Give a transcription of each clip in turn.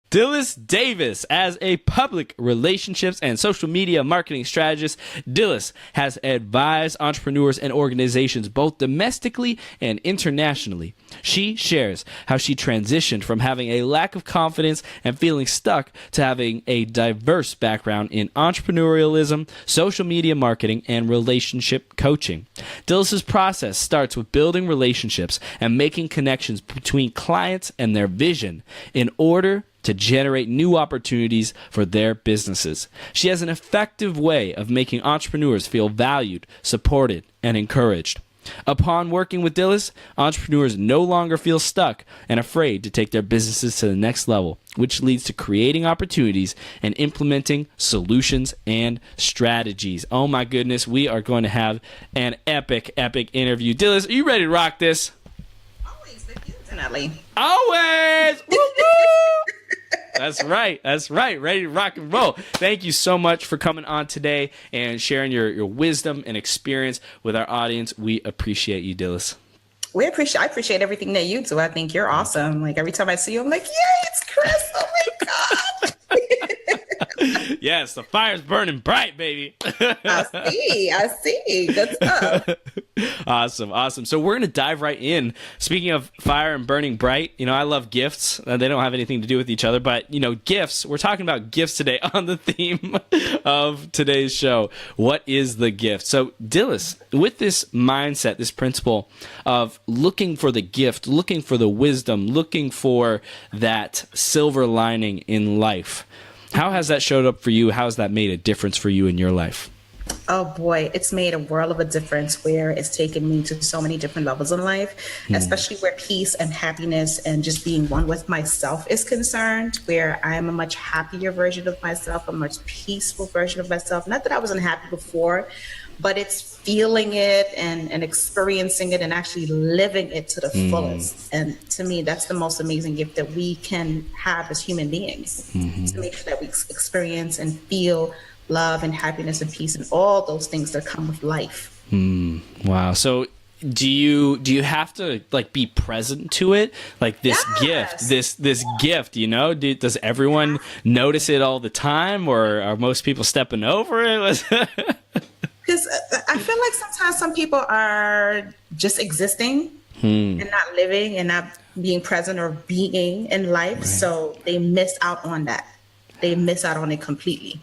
Dhylles Davis. As a public relationships and social media marketing strategist, Dhylles has advised entrepreneurs and organizations both domestically and internationally. She shares how she transitioned from having a lack of confidence and feeling stuck to having a diverse background in entrepreneurialism, social media marketing, and relationship coaching. Dhylles' process starts with building relationships and making connections between clients and their vision in order to generate new opportunities for their businesses. She has an effective way of making entrepreneurs feel valued, supported, and encouraged. Upon working with Dhylles, entrepreneurs no longer feel stuck and afraid to take their businesses to the next level, which leads to creating opportunities and implementing solutions and strategies. Oh my goodness, we are going to have an epic interview. Dhylles, are you ready to rock this? Always, definitely. Always! Woo-woo! That's right. Ready to rock and roll. Thank you so much for coming on today and sharing your wisdom and experience with our audience. We appreciate you, Dhylles. I appreciate everything that you do. I think you're awesome. Like every time I see you, I'm like, yay, it's Chris. Oh my God. Yes, the fire's burning bright, baby. I see. Good stuff. Awesome. So we're going to dive right in. Speaking of fire and burning bright, I love gifts. They don't have anything to do with each other, but, gifts. We're talking about gifts today on the theme of today's show. What is the gift? So, Dhylles, with this mindset, this principle of looking for the gift, looking for the wisdom, looking for that silver lining in life, how has that showed up for you? How has that made a difference for you in your life? Oh boy, it's made a world of a difference where it's taken me to so many different levels in life, especially where peace and happiness and just being one with myself is concerned, where I am a much happier version of myself, a much peaceful version of myself. Not that I wasn't happy before, but it's feeling it and experiencing it and actually living it to the fullest. And to me, that's the most amazing gift that we can have as human beings, to make sure that we experience and feel love and happiness and peace and all those things that come with life. Wow. So do you have to be present to it? Like this gift, this gift, does everyone notice it all the time, or are most people stepping over it? Because I feel like sometimes some people are just existing and not living and not being present or being in life. Right. So they miss out on that. They miss out on it completely.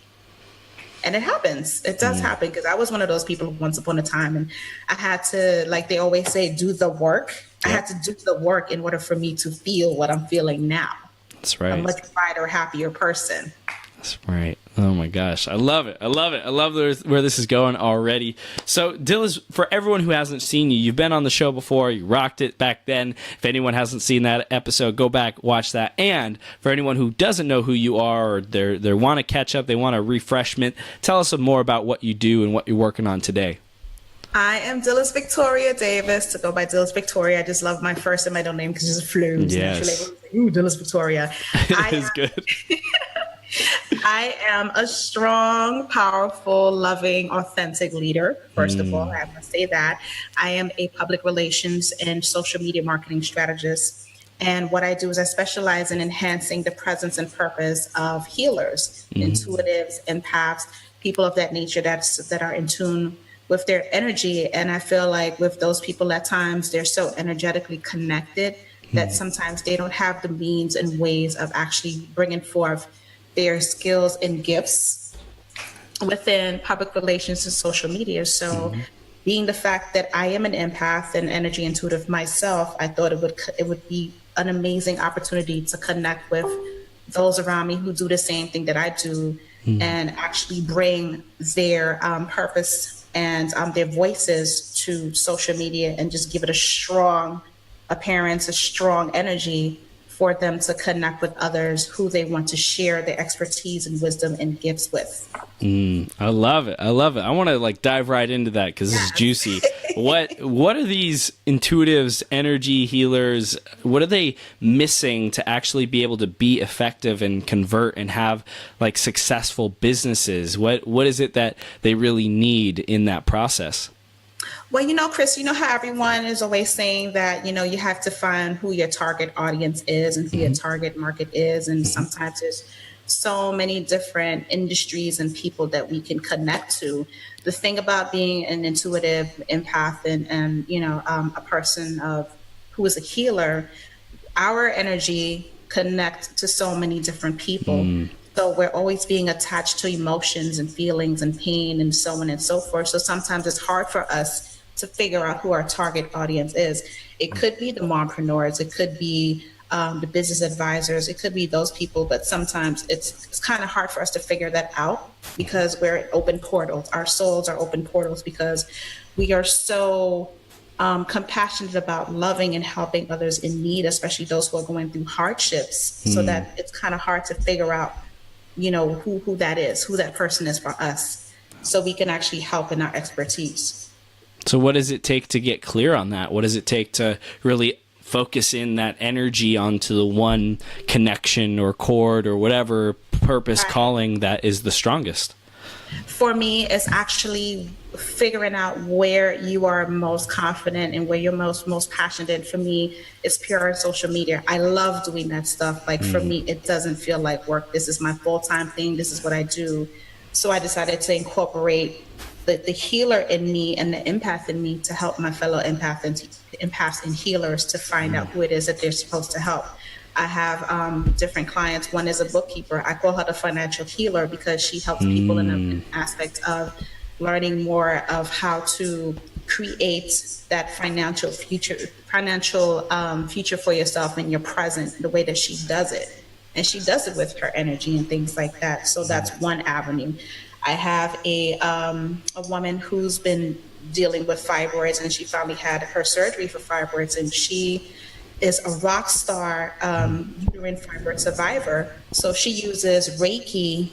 And it happens. It does happen, because I was one of those people once upon a time, and I had to, like they always say, do the work. Yep. I had to do the work in order for me to feel what I'm feeling now. That's right. A much brighter, happier person. That's right. Oh my gosh. I love it. I love where this is going already. So, Dhylles, for everyone who hasn't seen you, you've been on the show before. You rocked it back then. If anyone hasn't seen that episode, go back, watch that. And for anyone who doesn't know who you are, or they want to catch up, they want a refreshment, tell us some more about what you do and what you're working on today. I am Dhylles Victoria Davis, to go by Dhylles Victoria. I just love my first and middle name because it's fluid. Yes. Ooh, Dhylles Victoria. It is good. I am a strong, powerful, loving, authentic leader. First of all, I must say that. I am a public relations and social media marketing strategist. And what I do is I specialize in enhancing the presence and purpose of healers, intuitives, empaths, people of that nature that are in tune with their energy. And I feel like with those people, at times, they're so energetically connected that sometimes they don't have the means and ways of actually bringing forth their skills and gifts within public relations and social media. So being the fact that I am an empath and energy intuitive myself, I thought it would be an amazing opportunity to connect with those around me who do the same thing that I do, and actually bring their purpose and their voices to social media, and just give it a strong appearance, a strong energy for them to connect with others who they want to share their expertise and wisdom and gifts with. I love it. I want to dive right into that, because this is juicy. What are these intuitives, energy healers, what are they missing to actually be able to be effective and convert and have successful businesses? What is it that they really need in that process? Well, Chris, how everyone is always saying that, you have to find who your target audience is and who your target market is. And sometimes there's so many different industries and people that we can connect to. The thing about being an intuitive empath and a person who is a healer, our energy connects to so many different people. So we're always being attached to emotions and feelings and pain and so on and so forth. So sometimes it's hard for us to figure out who our target audience is. It could be the mompreneurs, it could be the business advisors, it could be those people, but sometimes it's kind of hard for us to figure that out because we're open portals. Our souls are open portals because we are so compassionate about loving and helping others in need, especially those who are going through hardships, so that it's kind of hard to figure out, who that is, who that person is for us, so we can actually help in our expertise. So what does it take to get clear on that? What does it take to really focus in that energy onto the one connection or chord or whatever purpose calling that is the strongest? For me, it's actually figuring out where you are most confident and where you're most passionate. For me, it's pure social media. I love doing that stuff. Like for me, it doesn't feel like work. This is my full-time thing. This is what I do. So I decided to incorporate the healer in me and the empath in me to help my fellow empaths and healers to find out who it is that they're supposed to help. I have different clients. One is a bookkeeper. I call her the financial healer because she helps people in an aspect of learning more of how to create that financial future for yourself in your present, the way that she does it. And she does it with her energy and things like that. So that's one avenue. I have a woman who's been dealing with fibroids, and she finally had her surgery for fibroids, and she is a rock star uterine fibroid survivor. So she uses Reiki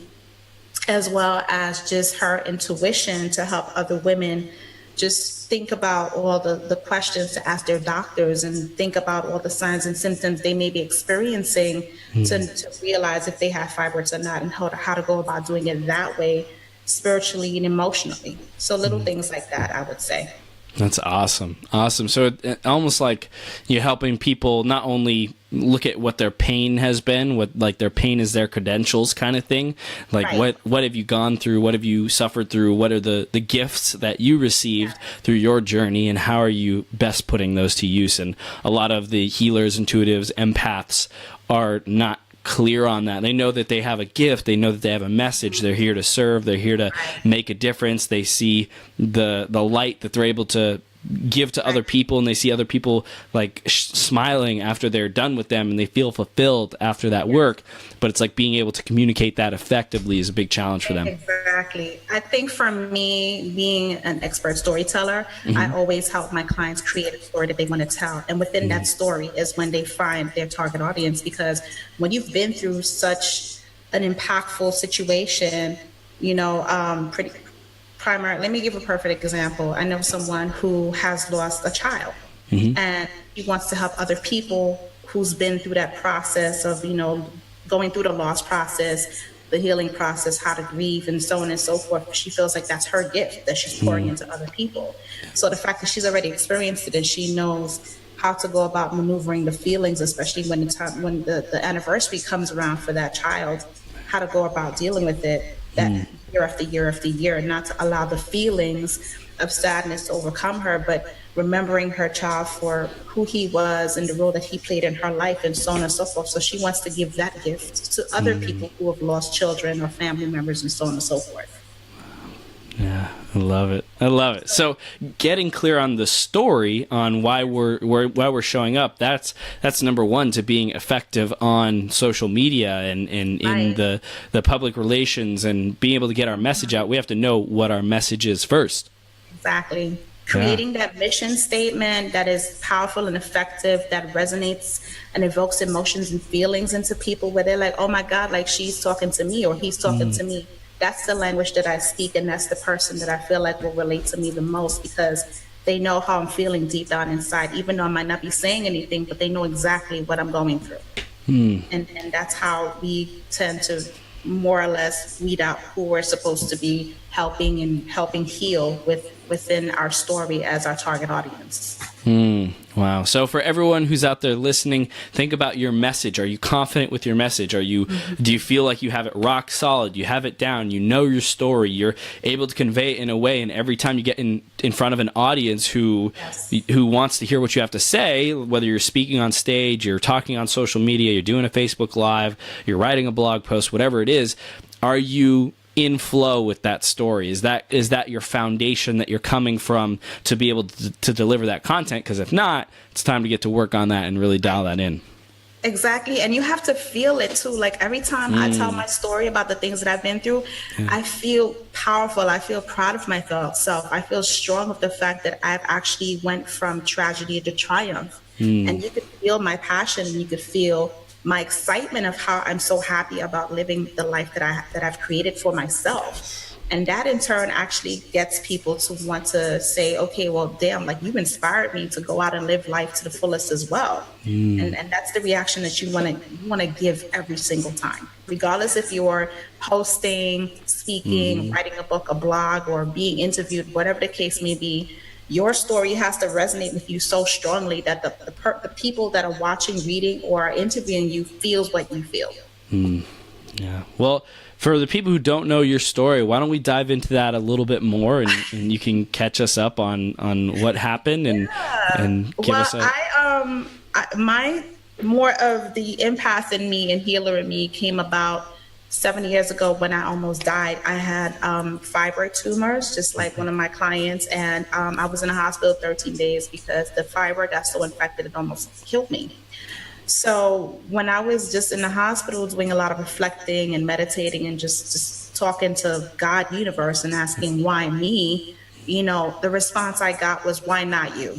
as well as just her intuition to help other women just think about all the questions to ask their doctors and think about all the signs and symptoms they may be experiencing to realize if they have fibroids or not, and how to go about doing it that way, spiritually and emotionally. So little things like that, I would say. That's awesome. Awesome. So it almost like you're helping people not only look at what their pain has been, what like their pain is their credentials kind of thing. Like Right. what have you gone through? What have you suffered through? What are the gifts that you received through your journey, and how are you best putting those to use? And a lot of the healers, intuitives, empaths are not clear on that. They know that they have a gift, they know that they have a message, they're here to serve, they're here to make a difference. They see the light that they're able to give to other people, and they see other people like smiling after they're done with them, and they feel fulfilled after that work. But it's like being able to communicate that effectively is a big challenge for them. Exactly. I think for me, being an expert storyteller, I always help my clients create a story that they want to tell. And within that story is when they find their target audience, because when you've been through such an impactful situation, let me give a perfect example. I know someone who has lost a child, and he wants to help other people who's been through that process of, going through the loss process, the healing process, how to grieve, and so on and so forth. She feels like that's her gift that she's pouring into other people. So the fact that she's already experienced it and she knows how to go about maneuvering the feelings, especially when the anniversary comes around for that child, how to go about dealing with it that year after year after year, and not to allow the feelings of sadness to overcome her, but remembering her child for who he was and the role that he played in her life, and so on and so forth. So she wants to give that gift to other people who have lost children or family members, and so on and so forth. Yeah, I love it. I love it. So getting clear on the story on why we're showing up, that's number one to being effective on social media and in the public relations and being able to get our message out. We have to know what our message is first. Exactly. Creating that mission statement that is powerful and effective, that resonates and evokes emotions and feelings into people where they're like, oh my God, like she's talking to me or he's talking to me. That's the language that I speak, and that's the person that I feel like will relate to me the most, because they know how I'm feeling deep down inside, even though I might not be saying anything, but they know exactly what I'm going through. And that's how we tend to more or less weed out who we're supposed to be helping heal within our story as our target audience. Wow. So for everyone who's out there listening, think about your message. Are you confident with your message? Do you feel like you have it rock solid? You have it down. You know your story. You're able to convey it in a way. And every time you get in front of an audience who wants to hear what you have to say, whether you're speaking on stage, you're talking on social media, you're doing a Facebook Live, you're writing a blog post, whatever it is, are you in flow with that story? Is that your foundation that you're coming from to be able to deliver that content? Because if not, it's time to get to work on that and really dial that in. Exactly. And you have to feel it too. Like every time I tell my story about the things that I've been through, I feel powerful. I feel proud of myself. I feel strong with the fact that I've actually went from tragedy to triumph. And you could feel my passion, and you could feel my excitement of how I'm so happy about living the life that I've created for myself. And that in turn actually gets people to want to say, okay, well, damn, like you inspired me to go out and live life to the fullest as well. And that's the reaction that you want to give every single time, regardless if you're posting, speaking, writing a book, a blog, or being interviewed, whatever the case may be. Your story has to resonate with you so strongly that the people that are watching, reading, or are interviewing you feels what you feel. Yeah. Well, for the people who don't know your story, why don't we dive into that a little bit more, and you can catch us up on what happened and give us a... my more of the empath in me and healer in me came about 7 years ago when I almost died. I had fibroid tumors, just like one of my clients, and I was in the hospital 13 days because the fibroid got so infected it almost killed me. So when I was just in the hospital doing a lot of reflecting and meditating and just talking to God, universe, and asking why me, the response I got was, why not you?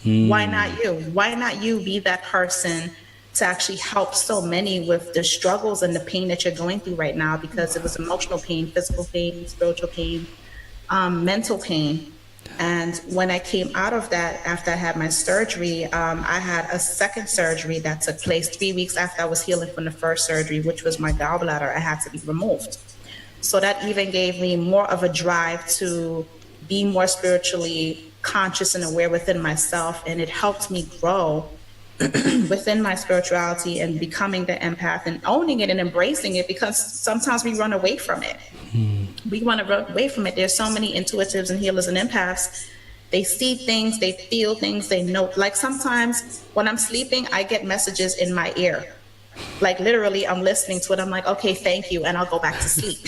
Why not you? Why not you be that person to actually help so many with the struggles and the pain that you're going through right now? Because it was emotional pain, physical pain, spiritual pain, mental pain. And when I came out of that, after I had my surgery, I had a second surgery that took place 3 weeks after I was healing from the first surgery, which was my gallbladder. I had to be removed. So that even gave me more of a drive to be more spiritually conscious and aware within myself. And it helped me grow within my spirituality and becoming the empath and owning it and embracing it, because sometimes we run away from it. We want to run away from it. There's so many intuitives and healers and empaths. They see things, they feel things, they know. Like sometimes when I'm sleeping, I get messages in my ear. Like literally I'm listening to it. I'm like, okay, thank you. And I'll go back to sleep.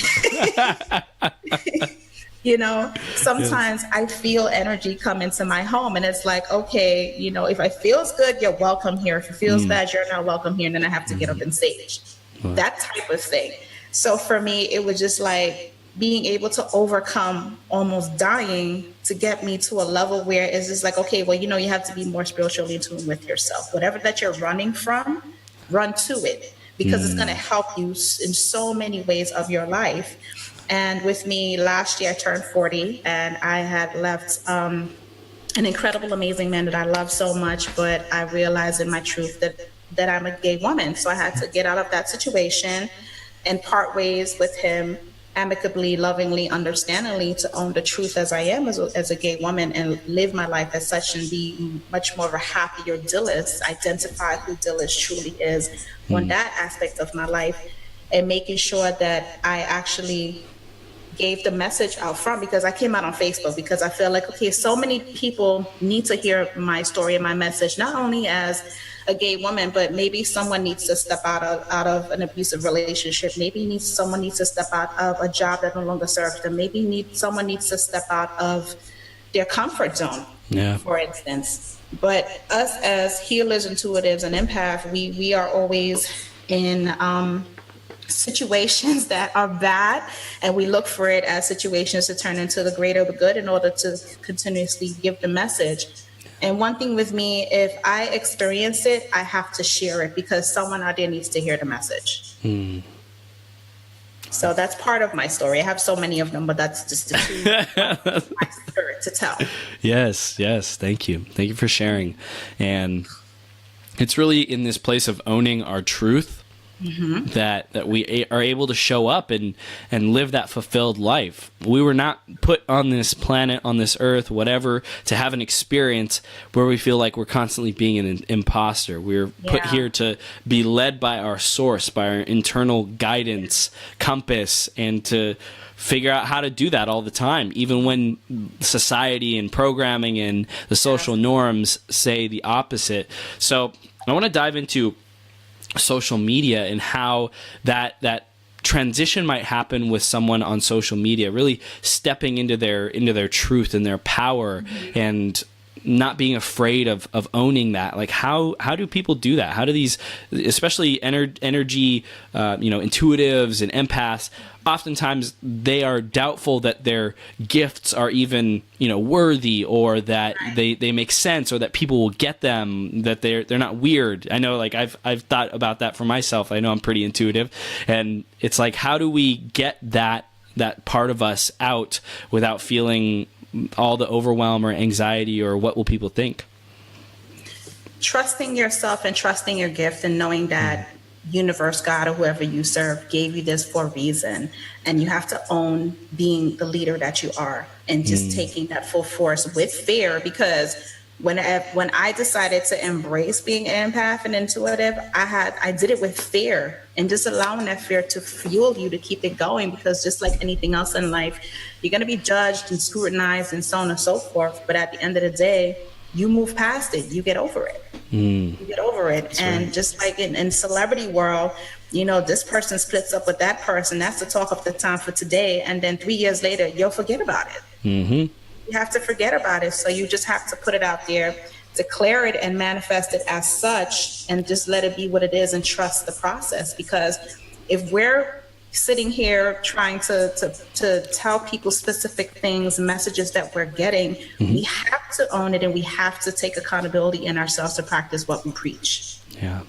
Sometimes I feel energy come into my home and it's like, okay, if it feels good, you're welcome here. If it feels bad, you're not welcome here. And then I have to get up and stage. That type of thing. So for me, it was just like being able to overcome almost dying to get me to a level where it's just like, okay, well, you have to be more spiritually in tune with yourself. Whatever that you're running from, run to it, because it's going to help you in so many ways of your life. And with me, last year I turned 40 and I had left an incredible, amazing man that I love so much, but I realized in my truth that I'm a gay woman. So I had to get out of that situation and part ways with him amicably, lovingly, understandingly, to own the truth as I am as a gay woman and live my life as such and be much more of a happier Dhylles, identify who Dhylles truly is on that aspect of my life, and making sure that I actually gave the message out front, because I came out on Facebook because I feel like, okay, so many people need to hear my story and my message, not only as a gay woman, but maybe someone needs to step out of an abusive relationship. Maybe someone needs to step out of a job that no longer serves them. Maybe someone needs to step out of their comfort zone, for instance. But us as healers, intuitives, and empaths, we are always in situations that are bad, and we look for it as situations to turn into the greater good in order to continuously give the message. And one thing with me, if I experience it, I have to share it because someone out there needs to hear the message. So that's part of my story. I have so many of them, but that's just the two my spirit to tell. Yes. Thank you. Thank you for sharing. And it's really in this place of owning our truth that we are able to show up and live that fulfilled life. We were not put on this planet, on this earth, whatever, to have an experience where we feel like we're constantly being an imposter. We're put here to be led by our source, by our internal guidance, compass, and to figure out how to do that all the time, even when society and programming and the social norms say the opposite. So I want to dive into social media and how that transition might happen with someone on social media, really stepping into their truth and their power, and not being afraid of owning that. Like how do people do that? How do these, especially energy, intuitives and empaths, oftentimes they are doubtful that their gifts are even, worthy, or that they make sense, or that people will get them, that they're not weird. I know, like I've thought about that for myself. I know I'm pretty intuitive, and it's like, how do we get that part of us out without feeling all the overwhelm or anxiety or what will people think? Trusting yourself and trusting your gift, and knowing that universe, God, or whoever you serve gave you this for a reason, and you have to own being the leader that you are, and just taking that full force with fear. Because when I decided to embrace being an empath and intuitive, I did it with fear, and just allowing that fear to fuel you to keep it going. Because just like anything else in life, you're going to be judged and scrutinized and so on and so forth. But at the end of the day, you move past it. You get over it. You get over it. That's and right. Just like in celebrity world, this person splits up with that person. That's the talk of the time for today. And then 3 years later, you'll forget about it. You have to forget about it. So you just have to put it out there, declare it and manifest it as such, and just let it be what it is, and trust the process. Because if we're sitting here trying to tell people specific things, messages that we're getting, we have to own it, and we have to take accountability in ourselves to practice what we preach. Yeah.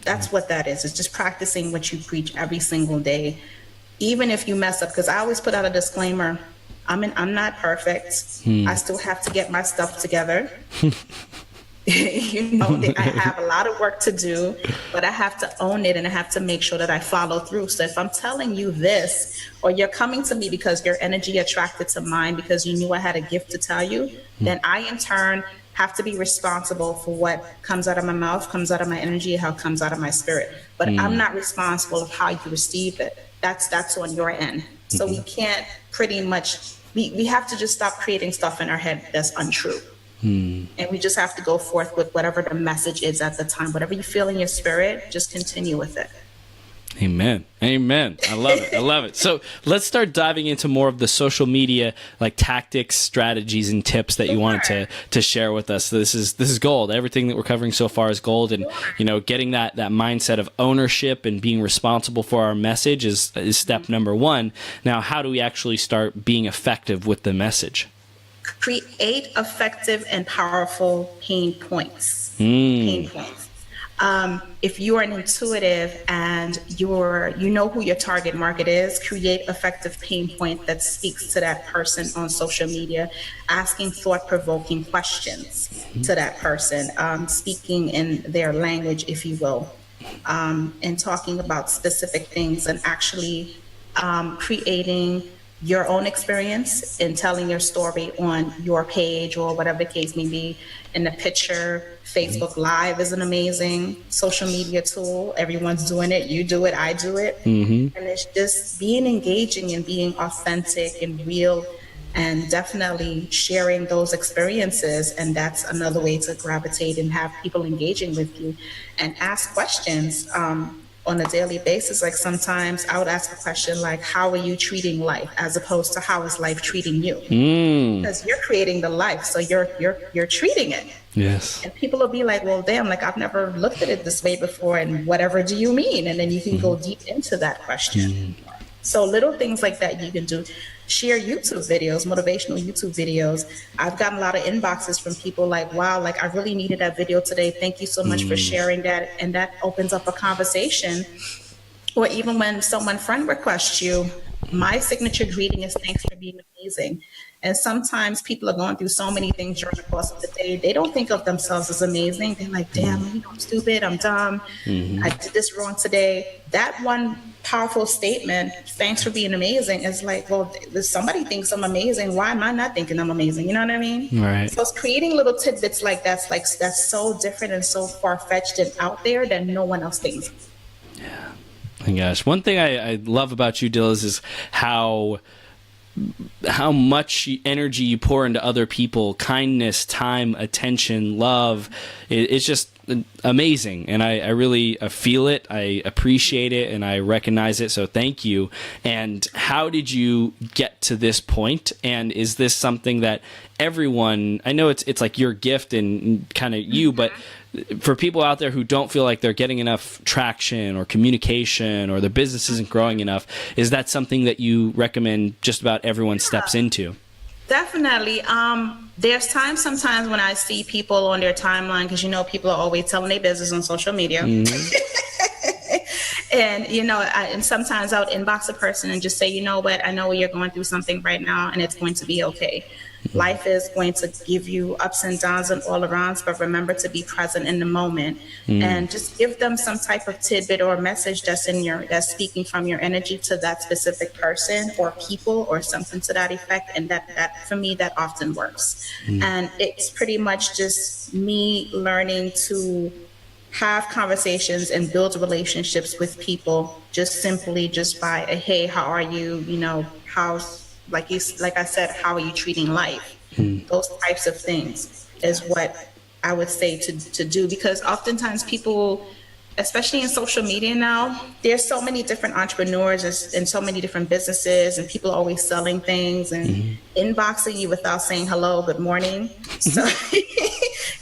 That's what that is. It's just practicing what you preach every single day, even if you mess up. Because I always put out a disclaimer. I'm not perfect. I still have to get my stuff together. I have a lot of work to do, but I have to own it, and I have to make sure that I follow through. So if I'm telling you this, or you're coming to me because your energy attracted to mine because you knew I had a gift to tell you, then I in turn have to be responsible for what comes out of my mouth, comes out of my energy, how it comes out of my spirit. But I'm not responsible of how you receive it. That's on your end. So we can't pretty much, we have to just stop creating stuff in our head that's untrue. And we just have to go forth with whatever the message is at the time. Whatever you feel in your spirit, just continue with it. Amen. Amen. I love it. I love it. So let's start diving into more of the social media, like tactics, strategies, and tips that you wanted to share with us. So this is gold. Everything that we're covering so far is gold. And, getting that mindset of ownership and being responsible for our message is step number one. Now, how do we actually start being effective with the message? Create effective and powerful pain points. Pain points. If you are an intuitive and you know who your target market is, create effective pain point that speaks to that person on social media, asking thought-provoking questions to that person, speaking in their language, if you will, and talking about specific things, and actually creating your own experience and telling your story on your page or whatever the case may be, in the picture. Facebook Live is an amazing social media tool. Everyone's doing it. You do it. I do it. And it's just being engaging and being authentic and real, and definitely sharing those experiences. And that's another way to gravitate and have people engaging with you, and ask questions on a daily basis. Like sometimes I would ask a question like, how are you treating life, as opposed to how is life treating you? Because you're creating the life, so you're treating it. Yes. And people will be like, well, damn, like I've never looked at it this way before, and whatever do you mean? And then you can go deep into that question. So little things like that you can do. Share YouTube videos, motivational YouTube videos. I've gotten a lot of inboxes from people like, wow, like I really needed that video today. Thank you so much for sharing that. And that opens up a conversation. Or even when someone friend requests you, my signature greeting is thanks for being amazing. And sometimes people are going through so many things during the course of the day. They don't think of themselves as amazing. They're like, damn, I'm stupid. I'm dumb. I did this wrong today. That one powerful statement, thanks for being amazing, is like, well, if somebody thinks I'm amazing, why am I not thinking I'm amazing? You know what I mean? Right. So it's creating little tidbits like that's so different and so far-fetched and out there that no one else thinks. My gosh, one thing I love about you, Dhylles, is how much energy you pour into other people, kindness, time, attention, love. It's just amazing, and I really feel it, I appreciate it, and I recognize it, so thank you. And how did you get to this point, and is this something that everyone, I know it's like your gift and kind of you, but for people out there who don't feel like they're getting enough traction or communication, or their business isn't growing enough, is that something that you recommend just about everyone steps into? Definitely. There's sometimes when I see people on their timeline, because people are always telling their business on social media. And, and sometimes I would inbox a person and just say, you know what, I know you're going through something right now, and it's going to be okay. Life is going to give you ups and downs and all arounds, but remember to be present in the moment and just give them some type of tidbit or message that's speaking from your energy to that specific person or people or something to that effect. And that for me, that often works. And it's pretty much just me learning to have conversations and build relationships with people just by a, hey, how are you? How's, like I said, how are you treating life? Those types of things is what I would say to do, because oftentimes people, especially in social media now, there's so many different entrepreneurs and so many different businesses, and people are always selling things and inboxing you without saying hello, good morning. So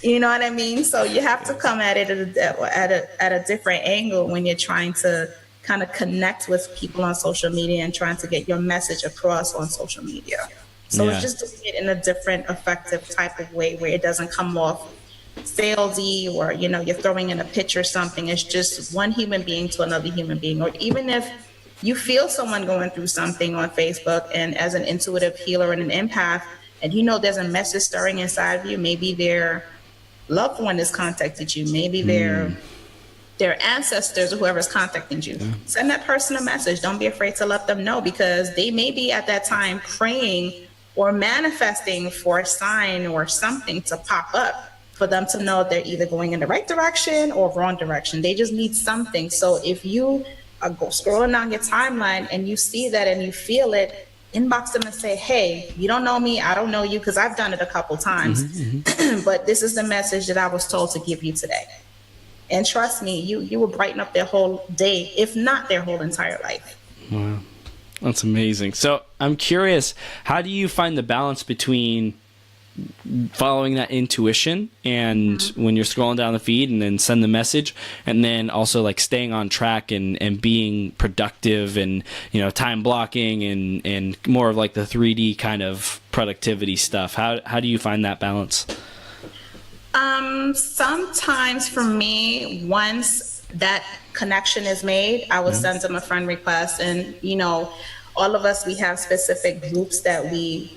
you know what I mean? So you have to come at it at a different angle when you're trying to kind of connect with people on social media and trying to get your message across on social media. So it's just doing it in a different, effective type of way where it doesn't come off salesy or, you're throwing in a pitch or something. It's just one human being to another human being. Or even if you feel someone going through something on Facebook, and as an intuitive healer and an empath, and there's a message stirring inside of you, maybe their loved one has contacted you, maybe their ancestors or whoever's contacting you, send that person a message. Don't be afraid to let them know, because they may be at that time praying or manifesting for a sign or something to pop up for them to know they're either going in the right direction or wrong direction. They just need something. So if you are scrolling down your timeline and you see that and you feel it, inbox them and say, hey, you don't know me, I don't know you, because I've done it a couple times, but this is the message that I was told to give you today. And trust me, you will brighten up their whole day, if not their whole entire life. Wow. That's amazing. So I'm curious, how do you find the balance between following that intuition and when you're scrolling down the feed and then send the message, and then also like staying on track and being productive and, time blocking and more of like the 3D kind of productivity stuff? How do you find that balance? Sometimes for me, once that connection is made, I will send them a friend request, and all of us, we have specific groups that we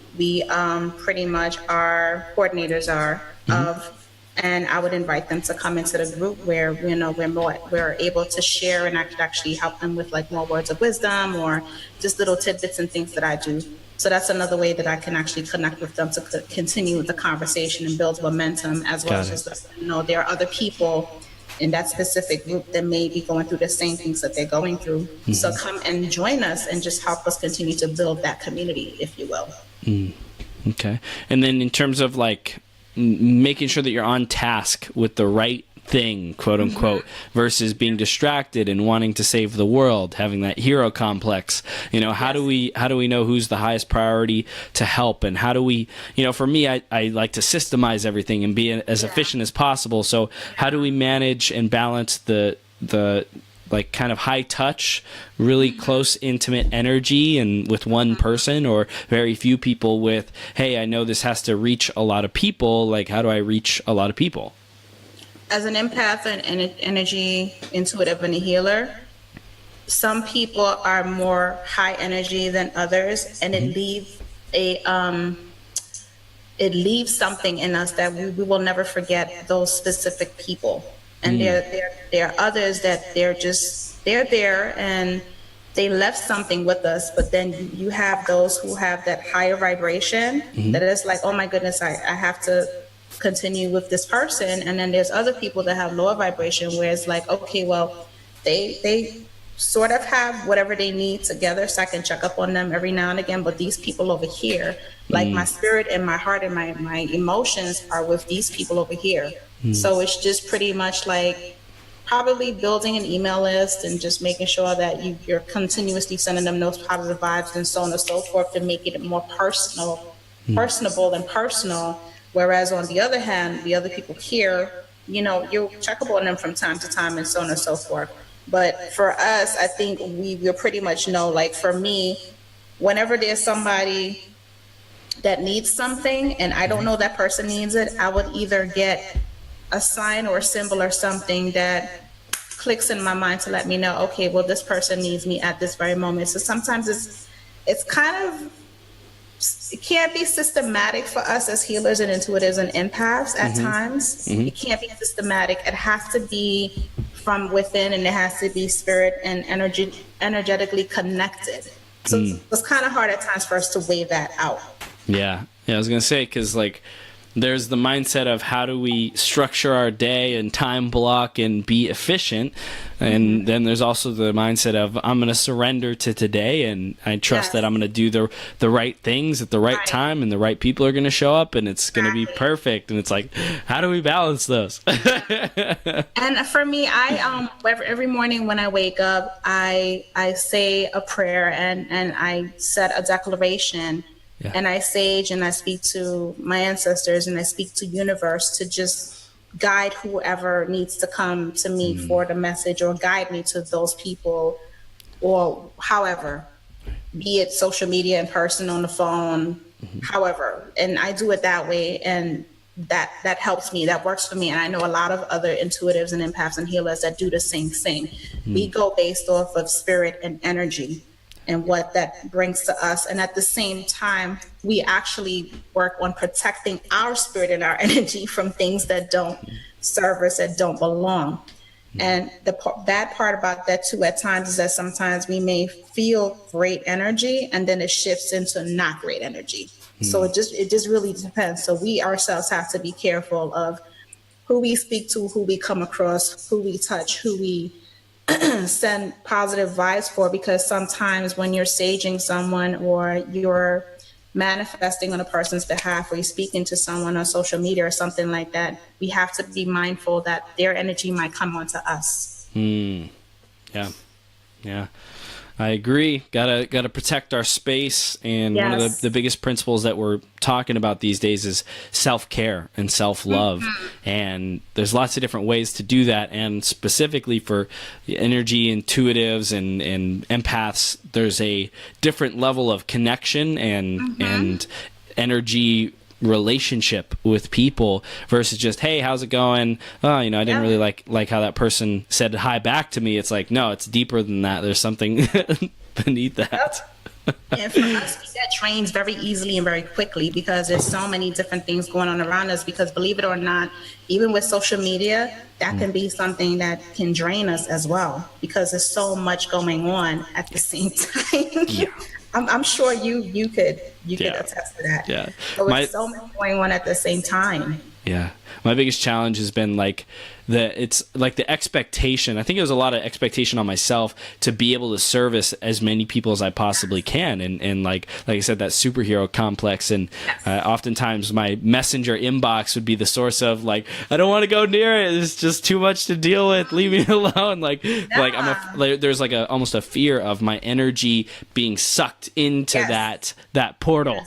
pretty much our coordinators are of, and I would invite them to come into the group where we're able to share, and I could actually help them with like more words of wisdom or just little tidbits and things that I do. So that's another way that I can actually connect with them to continue the conversation and build momentum, as well as just, there are other people in that specific group that may be going through the same things that they're going through. So come and join us and just help us continue to build that community, if you will. Okay. And then in terms of like making sure that you're on task with the right thing, quote unquote, versus being distracted and wanting to save the world, having that hero complex, how do we know who's the highest priority to help? And how do we, for me, I like to systemize everything and be as efficient as possible. So how do we manage and balance the like kind of high touch, really close, intimate energy and with one person, or very few people with, hey, I know this has to reach a lot of people. Like, how do I reach a lot of people? As an empath and energy intuitive and a healer, some people are more high energy than others, and it leaves something in us that we will never forget those specific people. And there are others that they're there and they left something with us, but then you have those who have that higher vibration that is like, oh my goodness, I have to continue with this person. And then there's other people that have lower vibration where it's like, okay, well, they sort of have whatever they need together, so I can check up on them every now and again. But these people over here, like my spirit and my heart and my emotions are with these people over here. So it's just pretty much like probably building an email list and just making sure that you're continuously sending them those positive vibes and so on and so forth to make it more personable and personal. Whereas on the other hand, the other people here, you'll check up on them from time to time and so on and so forth. But for us, I think we'll pretty much know, like for me, whenever there's somebody that needs something and I don't know that person needs it, I would either get a sign or a symbol or something that clicks in my mind to let me know, okay, well, this person needs me at this very moment. So sometimes it's kind of, it can't be systematic for us as healers and intuitives and empaths at times. It can't be systematic. It has to be from within, and it has to be spirit and energetically connected. So it's kind of hard at times for us to weigh that out. Yeah, I was going to say, because like there's the mindset of how do we structure our day and time block and be efficient. And then there's also the mindset of I'm going to surrender to today, and I trust that I'm going to do the right things at the right time, and the right people are going to show up, and it's going to be perfect. And it's like, how do we balance those? And for me, I every morning when I wake up, I say a prayer and I set a declaration. Yeah. And I sage and I speak to my ancestors and I speak to universe to just guide whoever needs to come to me for the message, or guide me to those people, or however, be it social media, in person, on the phone, however. And I do it that way, and that helps me, that works for me. And I know a lot of other intuitives and empaths and healers that do the same thing. We go based off of spirit and energy and what that brings to us. And at the same time, we actually work on protecting our spirit and our energy from things that don't serve us, that don't belong. And the bad part about that too at times is that sometimes we may feel great energy and then it shifts into not great energy. So it just really depends. So we ourselves have to be careful of who we speak to, who we come across, who we touch, who we send positive vibes for, because sometimes when you're saging someone or you're manifesting on a person's behalf, or you're speaking to someone on social media or something like that, we have to be mindful that their energy might come onto us. Yeah. I agree. Gotta protect our space, and one of the biggest principles that we're talking about these days is self-care and self-love. And there's lots of different ways to do that, and specifically for energy intuitives and empaths, there's a different level of connection and energy relationship with people versus just, hey, how's it going? Oh, I didn't really like how that person said hi back to me. It's like, no, it's deeper than that. There's something beneath that. And for us, we get drained very easily and very quickly because there's so many different things going on around us. Because believe it or not, even with social media, that can be something that can drain us as well, because there's so much going on at the same time. I'm sure you could attest to that. Yeah. So it's so much going on at the same time. Yeah. My biggest challenge has been the expectation. I think it was a lot of expectation on myself to be able to service as many people as I possibly can. And like I said, that superhero complex. And oftentimes my messenger inbox would be the source of I don't want to go near it. It's just too much to deal with. Leave me alone. There's almost a fear of my energy being sucked into that portal.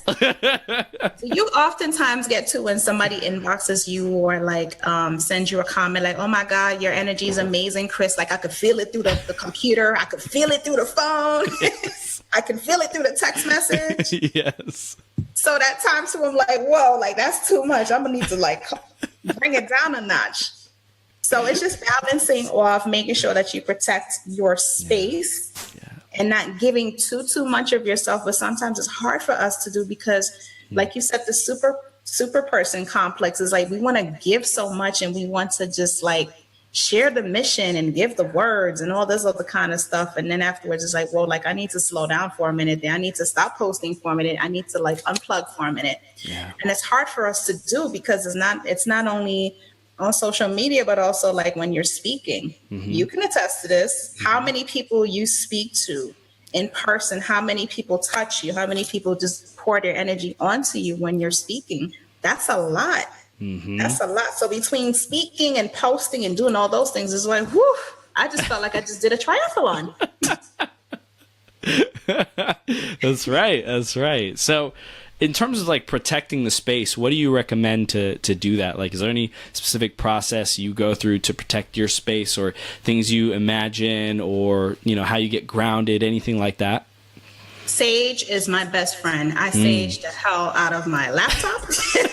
You oftentimes get to when somebody inboxes you or sends you a comment oh my God, your energy is amazing, Chris. I could feel it through the computer. I could feel it through the phone. Yes. I can feel it through the text message. Yes. So that time too, I'm whoa, that's too much. I'm gonna need to bring it down a notch. So it's just balancing off, making sure that you protect your space and not giving too much of yourself. But sometimes it's hard for us to do because, like you said, the super person complex is like we want to give so much and we want to just like share the mission and give the words and all this other kind of stuff. And then afterwards it's like, well, like I need to slow down for a minute. Then I need to stop posting for a minute. I need to like unplug for a minute. Yeah. And it's hard for us to do because it's not only on social media, but also like when you're speaking. You can attest to this. How many people you speak to in person, how many people touch you, how many people just pour their energy onto you when you're speaking. That's a lot. That's a lot. So between speaking and posting and doing all those things is like, whew, I just felt like I just did a triathlon. That's right. That's right. So in terms of like protecting the space, what do you recommend to do that? Like, is there any specific process you go through to protect your space or things you imagine or, you know, how you get grounded, anything like that? Sage is my best friend. I sage the hell out of my laptop. I sage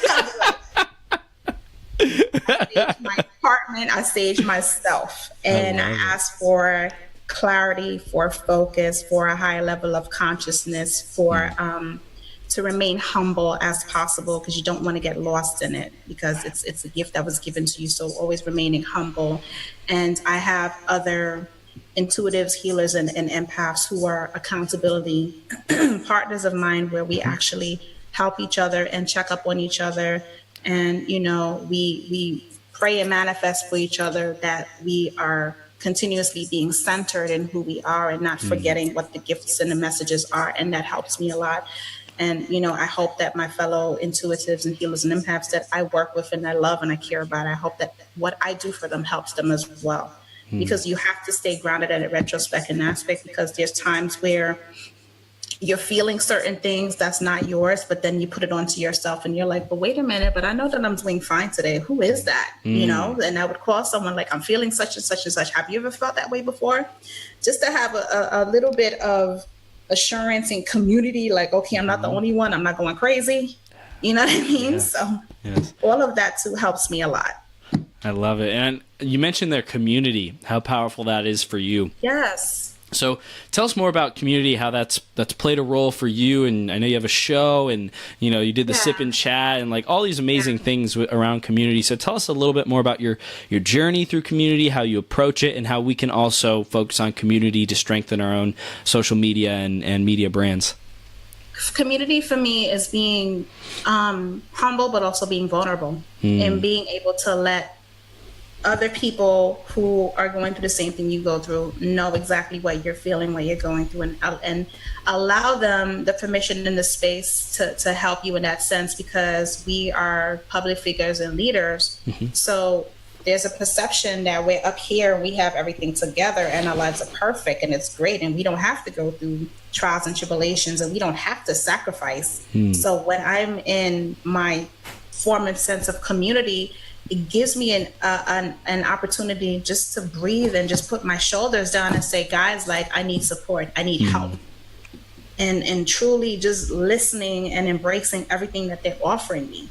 my apartment. I sage myself. And I ask for clarity, for focus, for a high level of consciousness, for to remain humble as possible because you don't want to get lost in it because it's a gift that was given to you. So always remaining humble. And I have other intuitives, healers, and empaths who are accountability partners of mine where we actually help each other and check up on each other. And, you know, we pray and manifest for each other that we are continuously being centered in who we are and not forgetting what the gifts and the messages are. And that helps me a lot. And, you know, I hope that my fellow intuitives and healers and empaths that I work with and I love and I care about, I hope that what I do for them helps them as well. Because you have to stay grounded in a retrospect and aspect because there's times where you're feeling certain things that's not yours, but then you put it onto yourself and you're like, but wait a minute, but I know that I'm doing fine today. Who is that? You know, and I would call someone like, I'm feeling such and such and such. Have you ever felt that way before? Just to have a little bit of assurance and community, like, okay, I'm not the only one. I'm not going crazy. You know what I mean? Yeah. So all of that too helps me a lot. I love it. And you mentioned their community, how powerful that is for you. Yes. So tell us more about community, how that's played a role for you. And I know you have a show and, you know, you did the sip and chat and like all these amazing things around community. So tell us a little bit more about your journey through community, how you approach it, and how we can also focus on community to strengthen our own social media and media brands. Community for me is being humble, but also being vulnerable and being able to let other people who are going through the same thing you go through know exactly what you're feeling, what you're going through, and allow them the permission and the space to help you in that sense, because we are public figures and leaders. So there's a perception that we're up here and we have everything together and our lives are perfect and it's great and we don't have to go through trials and tribulations and we don't have to sacrifice. So when I'm in my form and sense of community, it gives me an opportunity just to breathe and just put my shoulders down and say, guys, like, I need support, I need help. And truly just listening and embracing everything that they're offering me.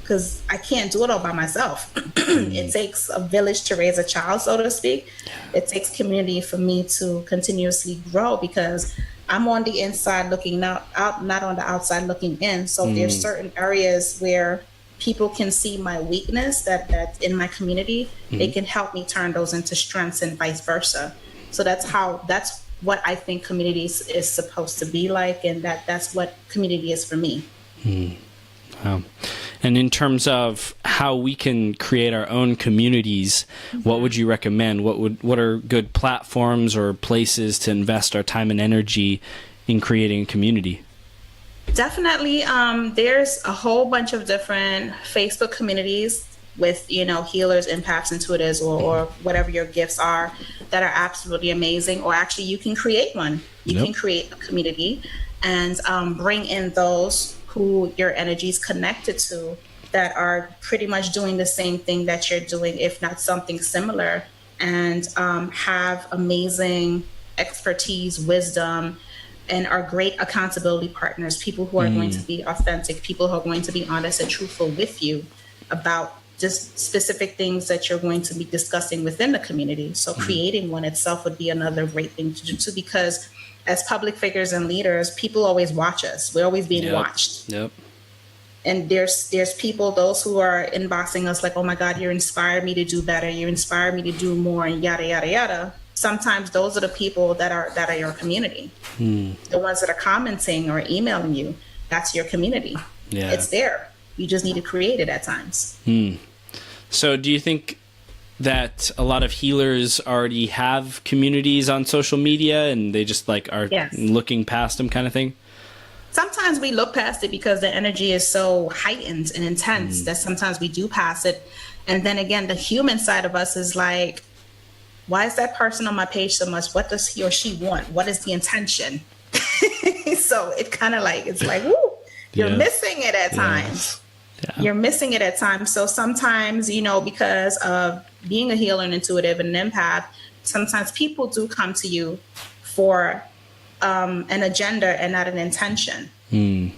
Because I can't do it all by myself. It takes a village to raise a child, so to speak. It takes community for me to continuously grow because I'm on the inside looking out, not on the outside looking in. So there's certain areas where people can see my weakness that's in my community. They can help me turn those into strengths and vice versa. So that's what I think community is supposed to be like, and that's what community is for me. Wow. And in terms of how we can create our own communities, what would you recommend? What are good platforms or places to invest our time and energy in creating a community? Definitely. There's a whole bunch of different Facebook communities with, you know, healers, empaths, intuitives, or whatever your gifts are that are absolutely amazing. Or actually you can create one. You can create a community and bring in those who your energy is connected to that are pretty much doing the same thing that you're doing, if not something similar, and have amazing expertise, wisdom, and are great accountability partners, people who are going to be authentic, people who are going to be honest and truthful with you about just specific things that you're going to be discussing within the community. So creating one itself would be another great thing to do too, because as public figures and leaders, people always watch us. We're always being watched. Yep. And there's people, those who are inboxing us like, oh my God, you inspired me to do better. You inspired me to do more, and yada, yada, yada. Sometimes those are the people that are your community. The ones that are commenting or emailing you, that's your community. Yeah. It's there. You just need to create it at times. So do you think that a lot of healers already have communities on social media and they just like are looking past them kind of thing? Sometimes we look past it because the energy is so heightened and intense that sometimes we do pass it. And then again, the human side of us is like, why is that person on my page so much? What does he or she want? What is the intention? So it kind of like, it's like, woo, you're missing it at times. Yeah. You're missing it at times. So sometimes, you know, because of being a healer and intuitive and an empath, sometimes people do come to you for an agenda and not an intention. You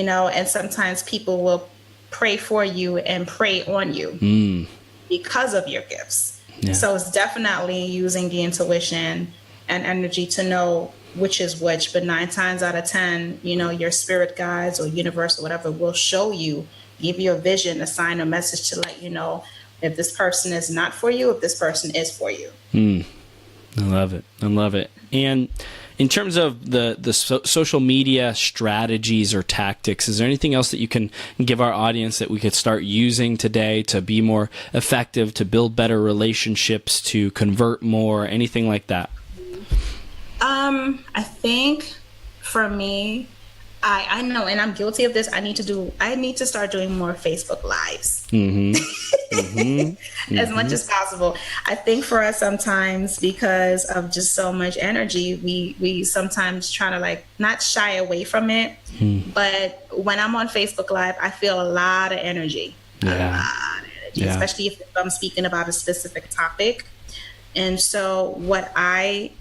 know, and sometimes people will pray for you and pray on you because of your gifts. Yeah. So it's definitely using the intuition and energy to know which is which, but 9 times out of 10, you know, your spirit guides or universe or whatever will show you, give you a vision, a sign, a message to let you know if this person is not for you, if this person is for you. I love it. I love it. And in terms of the social media strategies or tactics, is there anything else that you can give our audience that we could start using today to be more effective, to build better relationships, to convert more, anything like that? I think for me, I know, and I'm guilty of this. I need to start doing more Facebook Lives as much as possible. I think for us sometimes, because of just so much energy, we sometimes try to like not shy away from it. But when I'm on Facebook Live, I feel a lot of energy, especially if I'm speaking about a specific topic. And so what I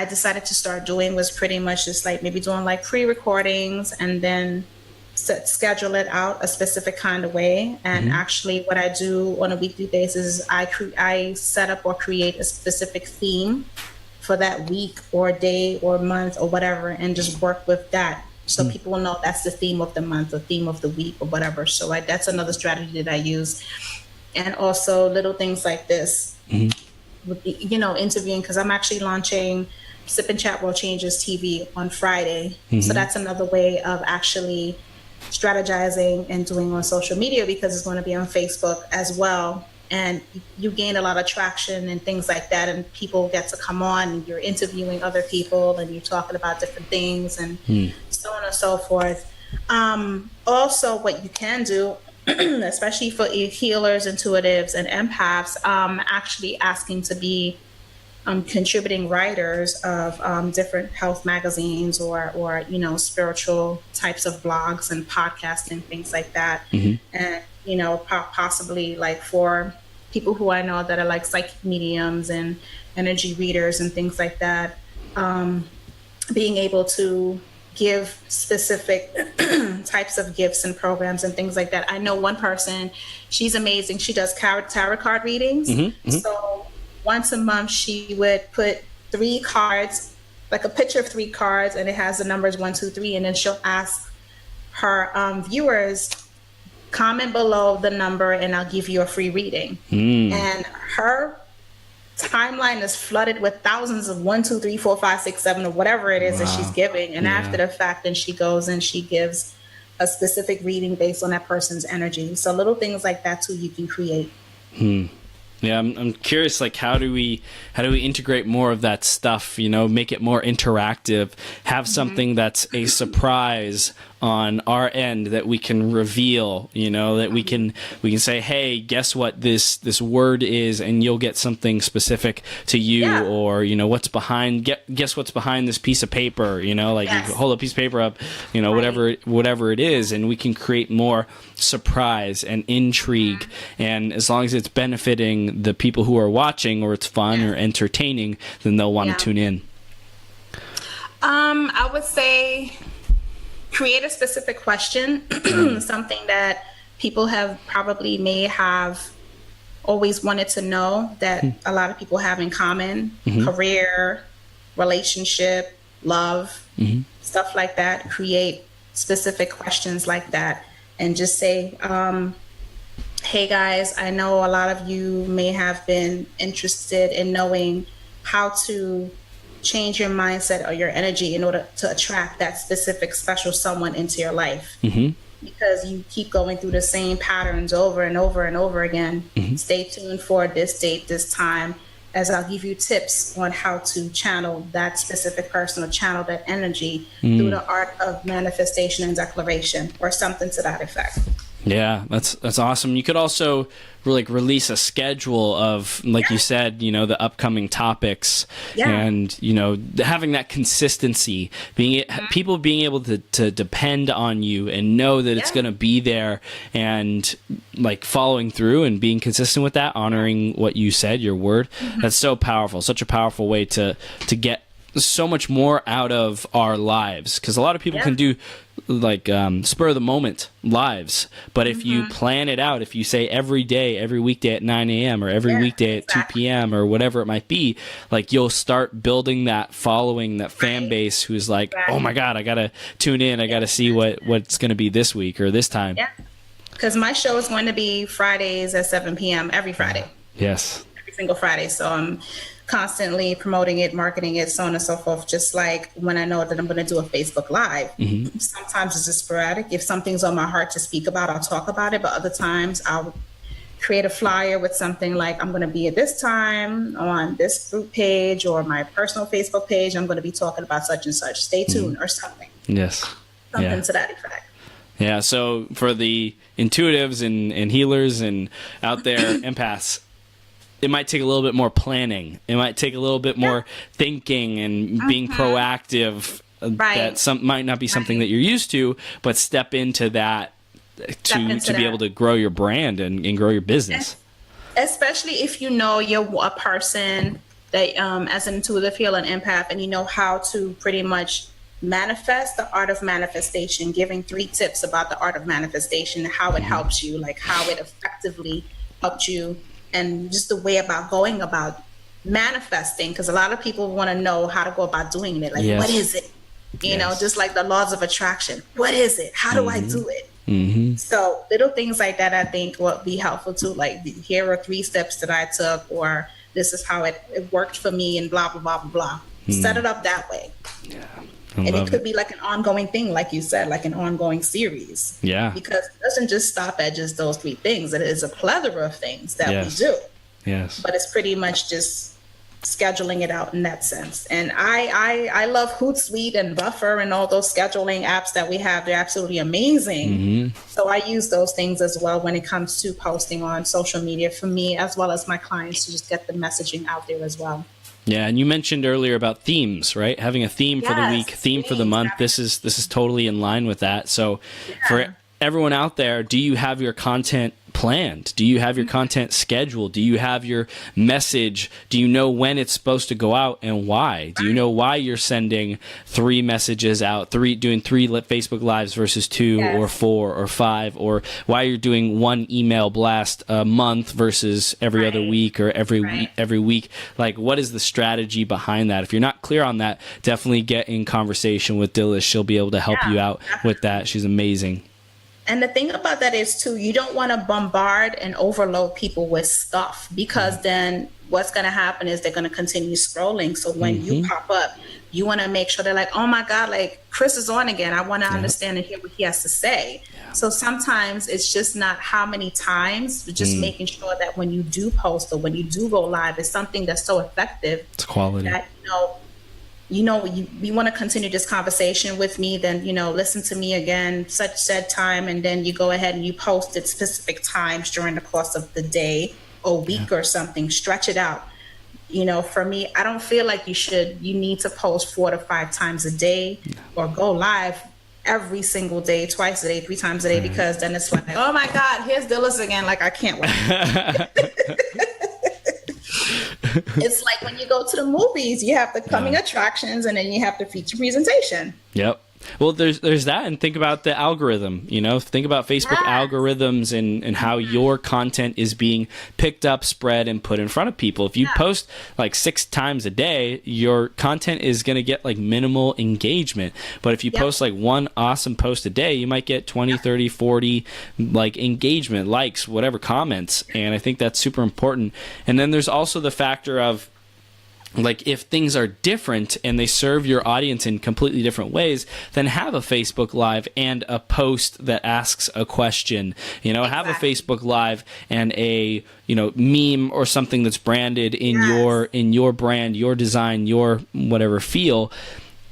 decided to start doing was pretty much just like maybe doing like pre-recordings and then schedule it out a specific kind of way. And actually what I do on a weekly basis is I set up or create a specific theme for that week or day or month or whatever, and just work with that. So people will know that's the theme of the month or theme of the week or whatever. So that's another strategy that I use. And also little things like this. With the, you know, interviewing, because I'm actually launching Sip and Chat World Changes TV on Friday. So that's another way of actually strategizing and doing on social media, because it's going to be on Facebook as well. And you gain a lot of traction and things like that. And people get to come on and you're interviewing other people and you're talking about different things and so on and so forth. Also, what you can do, especially for healers, intuitives, and empaths, actually asking to be contributing writers of different health magazines or you know, spiritual types of blogs and podcasting, things like that. And you know, possibly like for people who I know that are like psychic mediums and energy readers and things like that, being able to give specific types of gifts and programs and things like that. I know one person, she's amazing. She does tarot card readings. So once a month, she would put 3 cards, like a picture of 3 cards, and it has the numbers 1, 2, 3. And then she'll ask her viewers, comment below the number and I'll give you a free reading. And her timeline is flooded with thousands of 1, 2, 3, 4, 5, 6, 7, or whatever it is that she's giving. And after the fact, then she goes and she gives a specific reading based on that person's energy. So little things like that too, you can create. Yeah, I'm curious, like how do we integrate more of that stuff, you know, make it more interactive, have something that's a surprise on our end that we can reveal, you know, that we can say, hey, guess what this word is, and you'll get something specific to you, or you know, guess what's behind this piece of paper, you know, like you hold a piece of paper up, you know, whatever it is, and we can create more surprise and intrigue. And as long as it's benefiting the people who are watching, or it's fun or entertaining, then they'll want to tune in. I would say create a specific question, something that people have probably may have always wanted to know that a lot of people have in common: career, relationship, love, stuff like that. Create specific questions like that and just say, hey guys, I know a lot of you may have been interested in knowing how to change your mindset or your energy in order to attract that specific special someone into your life. Because you keep going through the same patterns over and over and over again. Stay tuned for this date, this time, as I'll give you tips on how to channel that specific person or channel that energy through the art of manifestation and declaration, or something to that effect. Yeah, that's awesome. You could also release a schedule of, like you said, you know, the upcoming topics, and, you know, having that consistency, people being able to depend on you and know that it's going to be there, and like following through and being consistent with that, honoring what you said, your word. That's so powerful. Such a powerful way to get so much more out of our lives, because a lot of people can do like spur of the moment lives, but if you plan it out, if you say every day, every weekday at 9 a.m. or every weekday at 2 p.m. or whatever it might be, like you'll start building that following, that fan base who's like, oh my God, I gotta tune in, I gotta see what's gonna be this week or this time. Because my show is going to be Fridays at 7 p.m. every Friday. Yes. Every single Friday. So I'm constantly promoting it, marketing it, so on and so forth. Just like when I know that I'm going to do a Facebook Live. Sometimes it's just sporadic. If something's on my heart to speak about, I'll talk about it. But other times I'll create a flyer with something like, I'm going to be at this time on this group page or my personal Facebook page. I'm going to be talking about such and such. Stay tuned or something. Yes. Something to that effect. Yeah. So for the intuitives and healers and out there, empaths, it might take a little bit more planning. It might take a little bit more thinking and being proactive. That might not be something that you're used to, but step into that to be able to grow your brand and grow your business. Especially if you know you're a person that, as an intuitive healer and empath, and you know how to pretty much manifest, the art of manifestation, giving 3 tips about the art of manifestation, how it helps you, like how it effectively helped you, and just the way about going about manifesting, because a lot of people want to know how to go about doing it. Like, what is it? You know, just like the laws of attraction. What is it? How do I do it? So little things like that, I think, would be helpful too. Like, here are 3 steps that I took, or this is how it worked for me, and blah, blah, blah, blah, blah. Set it up that way. And it could be like an ongoing thing, like you said, like an ongoing series. Because it doesn't just stop at just those 3 things. It is a plethora of things that we do. But it's pretty much just scheduling it out in that sense. And I love Hootsuite and Buffer and all those scheduling apps that we have. They're absolutely amazing. So I use those things as well when it comes to posting on social media for me, as well as my clients, to just get the messaging out there as well. Yeah, and you mentioned earlier about themes, right? Having a theme for the week, theme for the month. This is totally in line with that. So for everyone out there, do you have your content planned? Do you have your content scheduled? Do you have your message? Do you know when it's supposed to go out and why? Do you know why you're sending 3 messages out, doing 3 Facebook Lives versus 2 or 4 or 5, or why you're doing 1 email blast a month versus every other week or every week? Like, what is the strategy behind that? If you're not clear on that, definitely get in conversation with Dhylles. She'll be able to help you out with that. She's amazing. And the thing about that is, too, you don't want to bombard and overload people with stuff, because then what's going to happen is they're going to continue scrolling. So when you pop up, you want to make sure they're like, oh my God, like Chris is on again. I want to understand and hear what he has to say. So sometimes it's just not how many times, but just making sure that when you do post or when you do go live, it's something that's so effective. It's quality. That, you want to continue this conversation with me, then, listen to me again, such said time. And then you go ahead and you post at specific times during the course of the day or week or something, stretch it out. For me, I don't feel like you need to post 4 to 5 times a day or go live every single day, twice a day, 3 times a day, because then it's like, oh my God, here's Dhylles again. Like, I can't wait. It's like when you go to the movies, you have the coming attractions and then you have the feature presentation. Yep. Well, there's that, and think about the algorithm. Think about Facebook algorithms and how your content is being picked up, spread, and put in front of people. If you post like 6 times a day, your content is going to get like minimal engagement. But if you post like one awesome post a day, you might get 20, 30, 40 like engagement, likes, whatever, comments. And I think that's super important. And then there's also the factor of, like, if things are different and they serve your audience in completely different ways, then have a Facebook Live and a post that asks a question. Have a Facebook Live and a meme or something that's branded in your brand, your design, your whatever feel.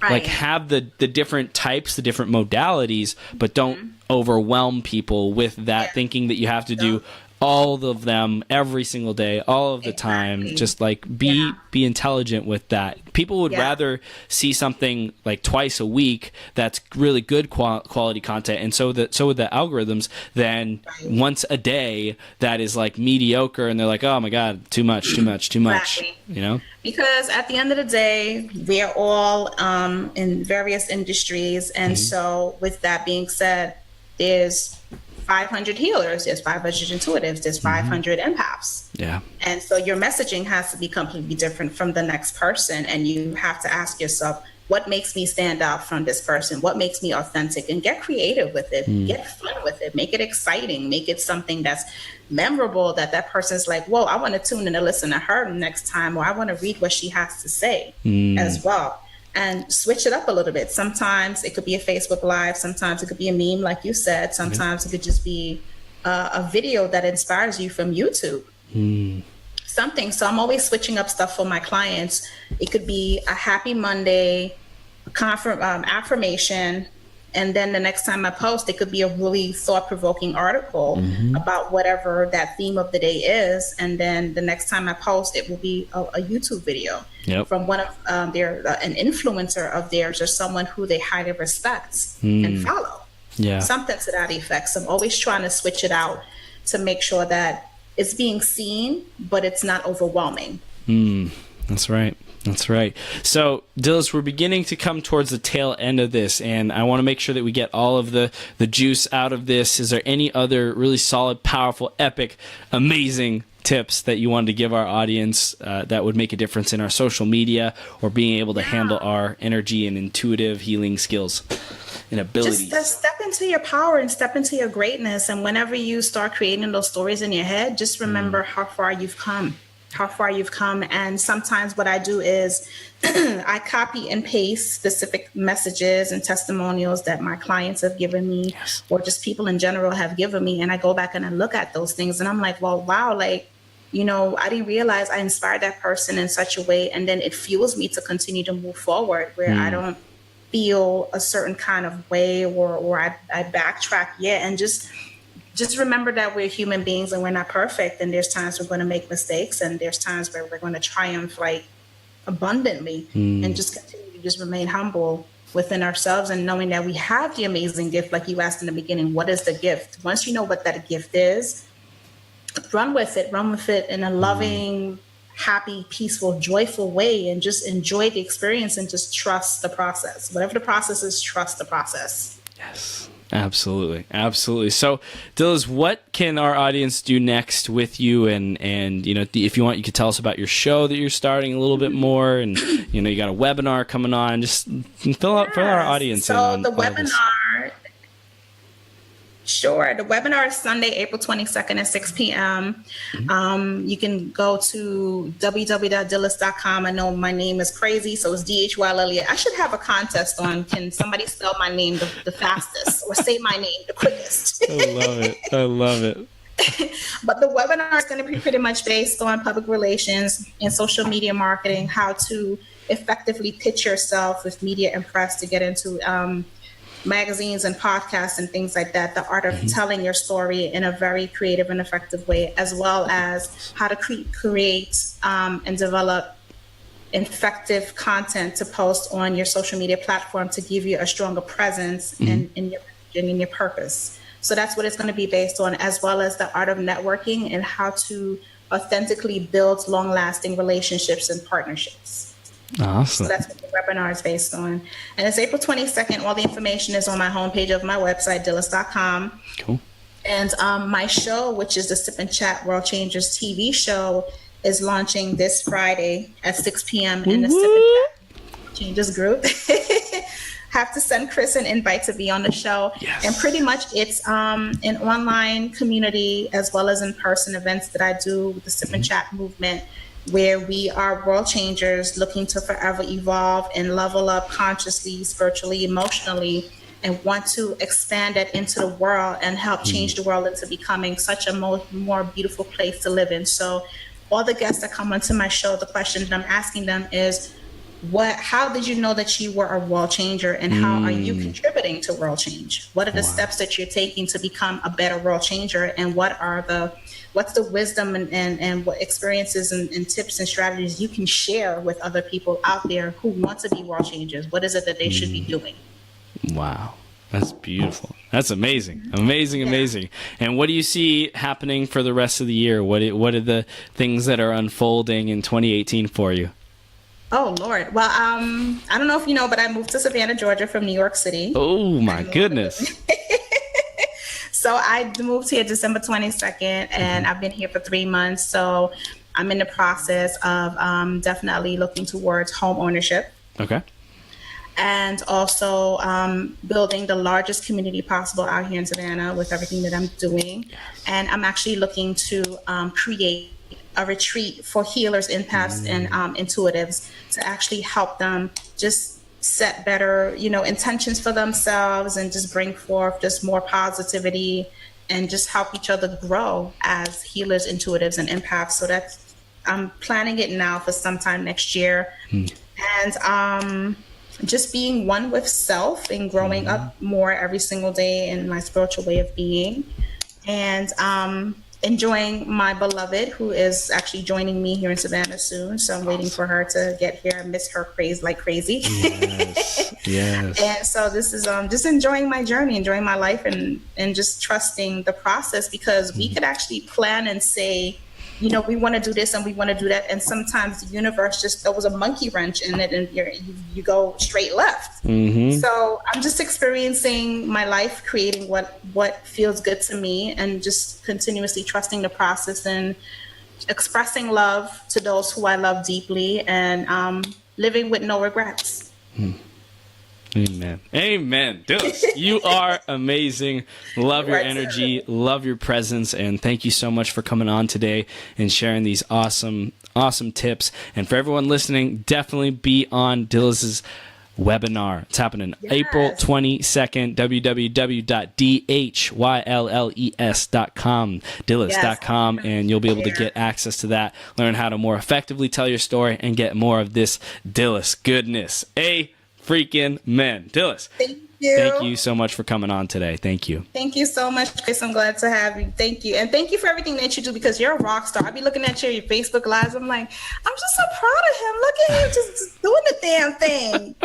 Right. Like, have the different types, the different modalities, but don't overwhelm people with that, thinking that you have to do all of them every single day, all of the time. Just like be intelligent with that. People would rather see something like twice a week that's really good quality content, and so would the algorithms, than once a day that is like mediocre, and they're like, oh my god, too much. Because at the end of the day, we're all in various industries, and so with that being said, there's 500 healers, there's 500 intuitives, there's 500 empaths. Yeah. And so your messaging has to be completely different from the next person. And you have to ask yourself, what makes me stand out from this person? What makes me authentic? And get creative with it. Get fun with it. Make it exciting. Make it something that's memorable, that person's like, whoa, I want to tune in and listen to her next time, or I want to read what she has to say as well. And switch it up a little bit. Sometimes it could be a Facebook Live. Sometimes it could be a meme, like you said. Sometimes it could just be a video that inspires you from YouTube. Something. So I'm always switching up stuff for my clients. It could be a happy Monday affirmation. And then the next time I post, it could be a really thought-provoking article about whatever that theme of the day is. And then the next time I post, it will be a YouTube video from one of an influencer of theirs, or someone who they highly respect and follow. Something to that effect. So I'm always trying to switch it out to make sure that it's being seen, but it's not overwhelming. That's right. That's right. So, Dhylles, we're beginning to come towards the tail end of this, and I want to make sure that we get all of the juice out of this. Is there any other really solid, powerful, epic, amazing tips that you wanted to give our audience that would make a difference in our social media, or being able to handle our energy and intuitive healing skills and abilities? Just step into your power and step into your greatness. And whenever you start creating those stories in your head, just remember how far you've come. And sometimes what I do is I copy and paste specific messages and testimonials that my clients have given me, or just people in general have given me. And I go back and I look at those things and I'm like, well, wow, like, I didn't realize I inspired that person in such a way. And then it fuels me to continue to move forward, where I don't feel a certain kind of way, or I backtrack yet. And just remember that we're human beings and we're not perfect. And there's times we're going to make mistakes, and there's times where we're going to triumph like abundantly, and just continue to just remain humble within ourselves, and knowing that we have the amazing gift. Like you asked in the beginning, what is the gift? Once you know what that gift is, run with it in a loving, happy, peaceful, joyful way, and just enjoy the experience and just trust the process. Whatever the process is, trust the process. Yes. Absolutely. So, Dhylles, what can our audience do next with you? And if you want, you could tell us about your show that you're starting a little bit more. And, you got a webinar coming on. Just fill our audience in on the webinar. Sure. The webinar is Sunday, April 22nd at 6 p.m. You can go to www.dhylles.com. I know my name is crazy, so it's Dhylles. I should have a contest on, can somebody spell my name the fastest, or say my name the quickest? I love it. But the webinar is going to be pretty much based on public relations and social media marketing, how to effectively pitch yourself with media and press to get into magazines and podcasts and things like that, the art of telling your story in a very creative and effective way, as well as how to create and develop effective content to post on your social media platform to give you a stronger presence in your purpose. So that's what it's going to be based on, as well as the art of networking and how to authentically build long-lasting relationships and partnerships. Awesome. So that's what the webinar is based on. And it's April 22nd. All the information is on my homepage of my website, dhylles.com. Cool. And my show, which is the Sip and Chat World Changers TV show, is launching this Friday at 6 p.m. in the Sip and Chat Changers group. Have to send Chris an invite to be on the show. Yes. And pretty much it's an online community as well as in-person events that I do with the Sip and Chat movement, where we are world changers looking to forever evolve and level up consciously, spiritually, emotionally, and want to expand that into the world and help change the world into becoming such a more beautiful place to live in. So all the guests that come onto my show, the question that I'm asking them is, how did you know that you were a world changer, and how are you contributing to world change? What are the steps that you're taking to become a better world changer, and what's the wisdom and what experiences and tips and strategies you can share with other people out there who want to be world changers? What is it that they should be doing? Wow. That's beautiful. That's amazing. Amazing. And what do you see happening for the rest of the year? What are the things that are unfolding in 2018 for you? Oh, Lord. Well, I don't know if you know, but I moved to Savannah, Georgia from New York City. Oh, my goodness. So I moved here December 22nd, and I've been here for 3 months. So I'm in the process of definitely looking towards home ownership. Okay. And also building the largest community possible out here in Savannah with everything that I'm doing. Yes. And I'm actually looking to create a retreat for healers, empaths, and intuitives to actually help them just set better, intentions for themselves and just bring forth just more positivity and just help each other grow as healers, intuitives, and empaths. So I'm planning it now for sometime next year. And just being one with self and growing up more every single day in my spiritual way of being, and enjoying my beloved, who is actually joining me here in Savannah soon. So I'm waiting for her to get here. I miss her like crazy. Yes. And so this is just enjoying my journey, enjoying my life, and just trusting the process, because we could actually plan and say, we want to do this and we want to do that. And sometimes the universe just throws a monkey wrench in it, and you go straight left. So I'm just experiencing my life, creating what feels good to me, and just continuously trusting the process and expressing love to those who I love deeply, and living with no regrets. Amen. Dhylles, you are amazing. Love your energy, love your presence, and thank you so much for coming on today and sharing these awesome tips. And for everyone listening, definitely be on Dhylles' webinar. It's happening April 22nd, www.dhylles.com, Dhylles.com, and you'll be able to get access to that, learn how to more effectively tell your story, and get more of this Dhylles goodness. Freaking men. Dhylles, thank you so much for coming on today. Thank you. Thank you so much, Chris. I'm glad to have you. Thank you. And thank you for everything that you do, because you're a rock star. I be looking at your Facebook lives. I'm like, I'm just so proud of him. Look at him just doing the damn thing.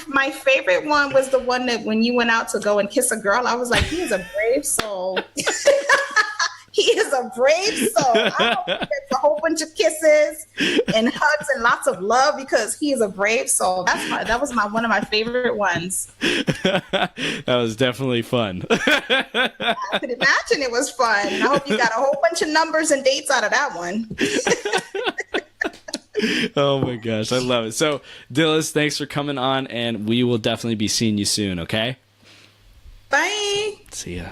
My favorite one was the one that when you went out to go and kiss a girl, I was like, he is a brave soul. He is a brave soul. I hope he gets a whole bunch of kisses and hugs and lots of love, because he is a brave soul. That was one of my favorite ones. That was definitely fun. I could imagine it was fun. I hope you got a whole bunch of numbers and dates out of that one. Oh my gosh, I love it. So, Dhylles, thanks for coming on, and we will definitely be seeing you soon, okay? Bye. See ya.